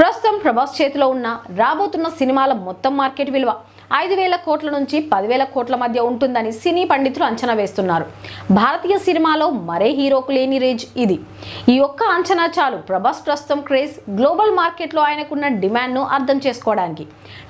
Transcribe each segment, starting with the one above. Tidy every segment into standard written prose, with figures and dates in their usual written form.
ప్రస్తుతం ప్రభాస్ చేతిలో ఉన్న రాబోతున్న సినిమాల మొత్తం మార్కెట్ విలువ 5,000 కోట్ల నుంచి 10,000 కోట్ల మధ్య ఉంటుందని సినీ పండితులు అంచనా వేస్తున్నారు. భారతీయ సినిమాలో మరే హీరోకు లేని రేంజ్ ఇది. ఈ ఒక్క అంచనా చాలు ప్రభాస్ ప్రస్తుతం క్రేజ్, గ్లోబల్ మార్కెట్లో ఆయనకున్న డిమాండ్ను అర్థం చేసుకోవడానికి.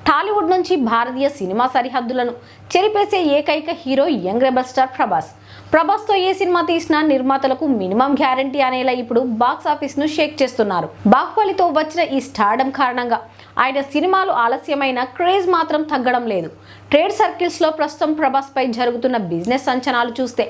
టాలీవుడ్ నుంచి భారతీయ సినిమా సరిహద్దులను చెరిపేసే ఏకైక hero young rebel star Prabhas. ప్రభాస్తో ఏ సినిమా తీసినా నిర్మాతలకు మినిమం గ్యారంటీ అనేలా ఇప్పుడు బాక్స్ ఆఫీస్ను షేక్ చేస్తున్నారు. బాహుబలితో వచ్చిన ఈ స్టార్డమ్ కారణంగా ఆయన సినిమాలు ఆలస్యమైన క్రేజ్ మాత్రం తగ్గడం లేదు. ట్రేడ్ సర్కిల్స్లో ప్రస్తుతం ప్రభాస్ పై జరుగుతున్న బిజినెస్ అంచనాలు చూస్తే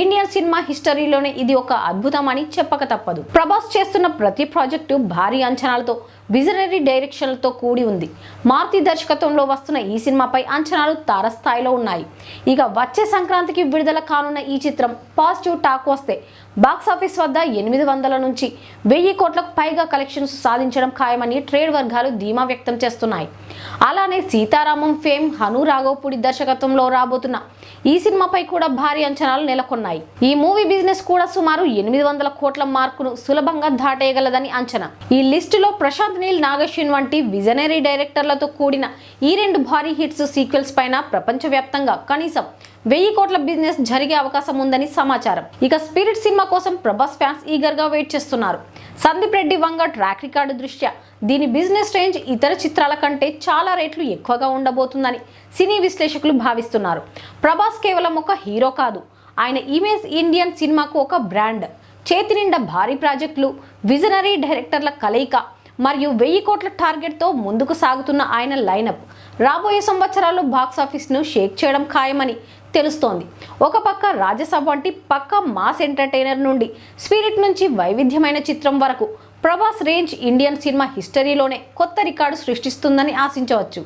ఇండియన్ సినిమా హిస్టరీలోనే ఇది ఒక అద్భుతం అని చెప్పక తప్పదు. ప్రభాస్ చేస్తున్న ప్రతి ప్రాజెక్టు భారీ అంచనాలతో, విజనరీ డైరెక్షన్లతో కూడి ఉంది. మారుతి దర్శకత్వంలో వస్తున్న ఈ సినిమాపై అంచనాలు తారస్థాయిలో ఉన్నాయి. ఇక వచ్చే సంక్రాంతికి విడుదల కానున్న ఈ చిత్రం పాజిటివ్ టాక్ వస్తే బాక్సాఫీస్ వద్ద 800 నుంచి 1000 కోట్లకు పైగా కలెక్షన్స్ సాధించడం ఖాయమని ట్రేడ్ వర్గాలు ధీమా వ్యక్తం చేస్తున్నాయి. అలానే సీతారామం ఫేమ్ హను రాఘవపూడి దర్శకత్వంలో రాబోతున్న ఈ సినిమాపై కూడా భారీ అంచనాలు నెలకొన్నాయి. ఈ మూవీ బిజినెస్ కూడా సుమారు 800 కోట్ల మార్కును సులభంగా దాటేయగలదని అంచనా. ఈ లిస్టులో ప్రశాంత్ నీల్, నాగశ్విన్ వంటి విజనరీ డైరెక్టర్లతో కూడిన ఈ 2 భారీ హిట్స్ సీక్వెల్స్ పైన ప్రపంచవ్యాప్తంగా కనీసం 1000 కోట్ల బిజినెస్ జరిగే అవకాశం ఉందని సమాచారం. ఇక స్పిరిట్ సినిమా కోసం ప్రభాస్ ఫ్యాన్స్ ఈగర్ గా వెయిట్ చేస్తున్నారు. సందీప్ రెడ్డి వంగ ట్రాక్ రికార్డు దృష్ట్యా దీని బిజినెస్ రేంజ్ ఇతర చిత్రాల కంటే చాలా రేట్లు ఎక్కువగా ఉండబోతుందని సినీ విశ్లేషకులు భావిస్తున్నారు. ప్రభాస్ కేవలం ఒక హీరో కాదు, ఆయన ఇమేజ్ ఇండియన్ సినిమాకు ఒక బ్రాండ్. చేతి నిండా భారీ ప్రాజెక్టులు, విజనరీ డైరెక్టర్ల కలయిక మరియు 1000 కోట్ల టార్గెట్తో ముందుకు సాగుతున్న ఆయన లైనప్ రాబోయే సంవత్సరాల్లో బాక్సాఫీస్ను షేక్ చేయడం ఖాయమని తెలుస్తోంది. ఒక పక్క రాజసభ వంటి పక్క మాస్ ఎంటర్టైనర్ నుండి స్పిరిట్ నుంచి వైవిధ్యమైన చిత్రం వరకు ప్రభాస్ రేంజ్ ఇండియన్ సినిమా హిస్టరీలోనే కొత్త రికార్డు సృష్టిస్తుందని ఆశించవచ్చు.